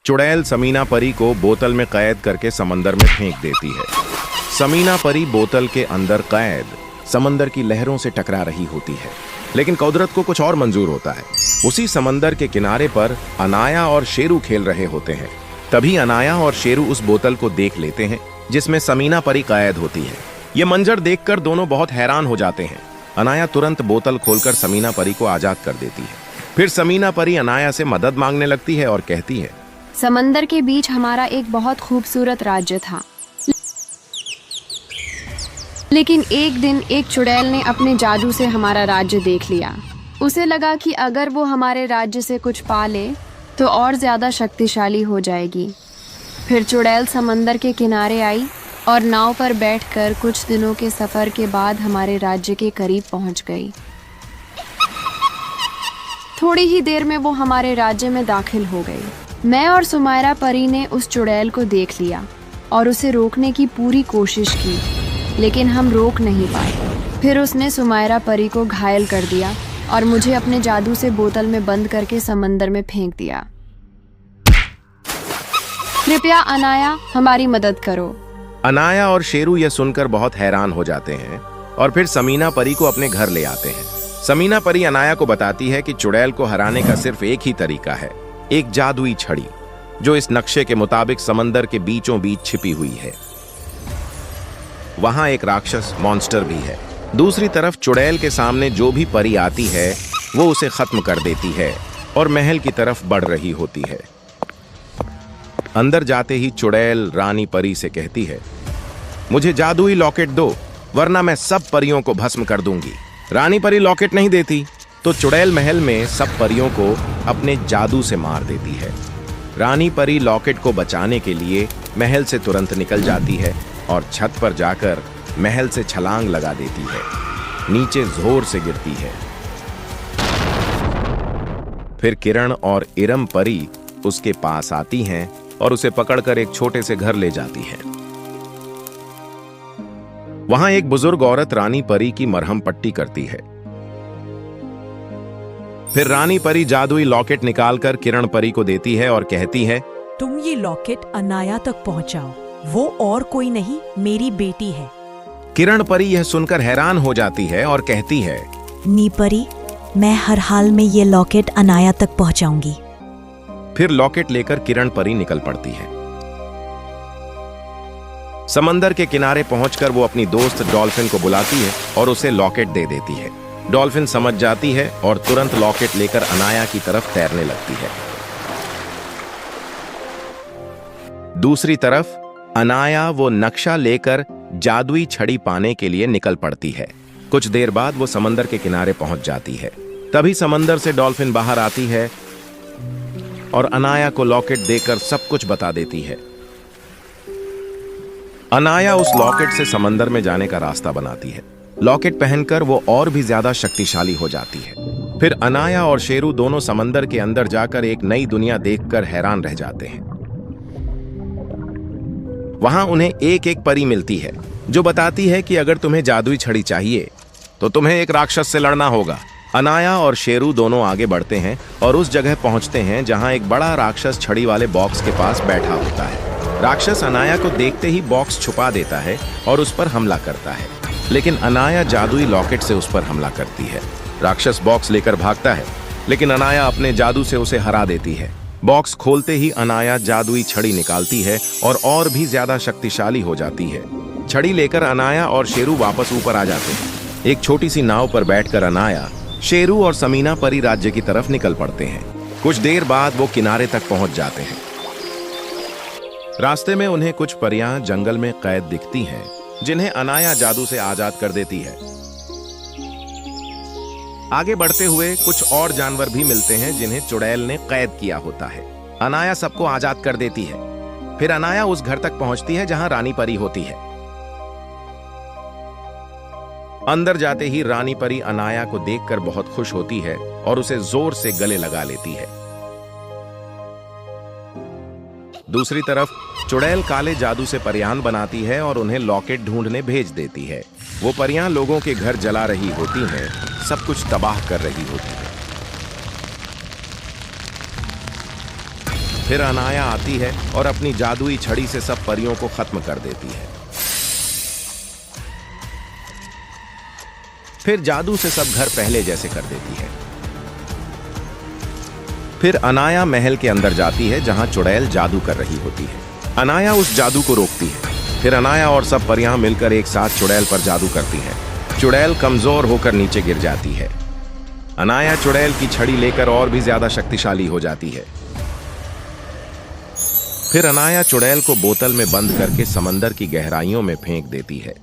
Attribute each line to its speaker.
Speaker 1: चुड़ैल समीना परी को बोतल में कैद करके समंदर में फेंक देती है। समीना परी बोतल के अंदर कैद समंदर की लहरों से टकरा रही होती है, लेकिन कुदरत को कुछ और मंजूर होता है। उसी समंदर के किनारे पर अनाया और शेरू खेल रहे होते हैं। तभी अनाया और शेरू उस बोतल को देख लेते हैं जिसमें समीना परी कैद होती है। ये मंजर देखकर दोनों बहुत हैरान हो जाते हैं। अनाया तुरंत बोतल खोलकर समीना परी को आजाद कर देती है। फिर समीना परी अनाया से मदद मांगने लगती है और कहती है,
Speaker 2: समंदर के बीच हमारा एक बहुत खूबसूरत राज्य था, लेकिन एक दिन एक चुड़ैल ने अपने जादू से हमारा राज्य देख लिया। उसे लगा कि अगर वो हमारे राज्य से कुछ पा ले तो और ज्यादा शक्तिशाली हो जाएगी। फिर चुड़ैल समंदर के किनारे आई और नाव पर बैठकर कुछ दिनों के सफर के बाद हमारे राज्य के करीब पहुंच गई। थोड़ी ही देर में वो हमारे राज्य में दाखिल हो गई। मैं और सुमायरा परी ने उस चुड़ैल को देख लिया और उसे रोकने की पूरी कोशिश की, लेकिन हम रोक नहीं पाए। फिर उसने सुमायरा परी को घायल कर दिया और मुझे अपने जादू से बोतल में बंद करके समंदर में फेंक दिया। कृपया अनाया, हमारी मदद करो।
Speaker 1: अनाया और शेरू यह सुनकर बहुत हैरान हो जाते हैं और फिर समीना परी को अपने घर ले आते हैं। समीना परी अनाया को बताती है कि चुड़ैल को हराने का सिर्फ एक ही तरीका है, एक जादुई छड़ी जो इस नक्शे के मुताबिक समंदर के बीचों बीच छिपी हुई है। वहां एक राक्षस मॉन्स्टर भी है। दूसरी तरफ चुड़ैल के सामने जो भी परी आती है वो उसे खत्म कर देती है और महल की तरफ बढ़ रही होती है। अंदर जाते ही चुड़ैल रानी परी से कहती है, मुझे जादुई लॉकेट दो वरना मैं सब परियों को भस्म कर दूंगी। रानी परी लॉकेट नहीं देती तो चुड़ैल महल में सब परियों को अपने जादू से मार देती है। रानी परी लॉकेट को बचाने के लिए महल से तुरंत निकल जाती है और छत पर जाकर महल से छलांग लगा देती है। नीचे जोर से गिरती है। फिर किरण और इरम परी उसके पास आती हैं और उसे पकड़कर एक छोटे से घर ले जाती हैं। वहां एक बुजुर्ग औरत रानी परी की मरहम पट्टी करती है। फिर रानी परी जादुई लॉकेट निकालकर किरण परी को देती है और कहती है,
Speaker 3: तुम ये लॉकेट अनाया तक पहुंचाओ, वो और कोई नहीं मेरी बेटी है।
Speaker 1: किरण परी यह सुनकर हैरान हो जाती है और कहती है,
Speaker 4: नी परी, मैं हर हाल में ये लॉकेट अनाया तक पहुंचाऊंगी।
Speaker 1: फिर लॉकेट लेकर किरण परी निकल पड़ती है। समंदर के किनारे पहुंचकर वो अपनी दोस्त डॉल्फिन को बुलाती है और उसे लॉकेट दे देती है। डॉल्फिन समझ जाती है और तुरंत लॉकेट लेकर अनाया की तरफ तैरने लगती है। दूसरी तरफ अनाया वो नक्शा लेकर जादुई छड़ी पाने के लिए निकल पड़ती है। कुछ देर बाद वो समंदर के किनारे पहुंच जाती है। तभी समंदर से डॉल्फिन बाहर आती है और अनाया को लॉकेट देकर सब कुछ बता देती है। अनाया उस लॉकेट से समंदर में जाने का रास्ता बनाती है। लॉकेट पहनकर वो और भी ज्यादा शक्तिशाली हो जाती है। फिर अनाया और शेरू दोनों समंदर के अंदर जाकर एक नई दुनिया देखकर हैरान रह जाते हैं। वहां उन्हें एक एक परी मिलती है जो बताती है कि अगर तुम्हें जादुई छड़ी चाहिए तो तुम्हें एक राक्षस से लड़ना होगा। अनाया और शेरू दोनों आगे बढ़ते हैं और उस जगह पहुंचते हैं जहां एक बड़ा राक्षस छड़ी वाले बॉक्स के पास बैठा होता है। राक्षस अनाया को देखते ही बॉक्स छुपा देता है और उस पर हमला करता है, लेकिन अनाया जादुई लॉकेट से उस पर हमला करती है। राक्षस बॉक्स लेकर भागता है, लेकिन अनाया अपने जादू से उसे हरा देती है। बॉक्स खोलते ही अनाया जादुई छड़ी निकालती है और भी ज्यादा शक्तिशाली हो जाती है। छड़ी लेकर अनाया और शेरू वापस ऊपर आ जाते हैं। एक छोटी सी नाव पर बैठकर अनाया, शेरू और समीना परी राज्य की तरफ निकल पड़ते हैं। कुछ देर बाद वो किनारे तक पहुंच जाते हैं। रास्ते में उन्हें कुछ परियां जंगल में कैद दिखती हैं, जिन्हें अनाया जादू से आजाद कर देती है। आगे बढ़ते हुए कुछ और जानवर भी मिलते हैं जिन्हें चुड़ैल ने कैद किया होता है। अनाया सबको आजाद कर देती है। फिर अनाया उस घर तक पहुंचती है जहां रानी परी होती है। अंदर जाते ही रानी परी अनाया को देखकर बहुत खुश होती है और उसे जोर से गले लगा लेती है। दूसरी तरफ चुड़ैल काले जादू से परियां बनाती है और उन्हें लॉकेट ढूंढने भेज देती है। वो परियां लोगों के घर जला रही होती हैं, सब कुछ तबाह कर रही होती है। फिर अनाया आती है और अपनी जादुई छड़ी से सब परियों को खत्म कर देती है। फिर जादू से सब घर पहले जैसे कर देती है। फिर अनाया महल के अंदर जाती है जहां चुड़ैल जादू कर रही होती है। अनाया उस जादू को रोकती है। फिर अनाया और सब परियां मिलकर एक साथ चुड़ैल पर जादू करती हैं। चुड़ैल कमजोर होकर नीचे गिर जाती है। अनाया चुड़ैल की छड़ी लेकर और भी ज्यादा शक्तिशाली हो जाती है। फिर अनाया चुड़ैल को बोतल में बंद करके समंदर की गहराइयों में फेंक देती है।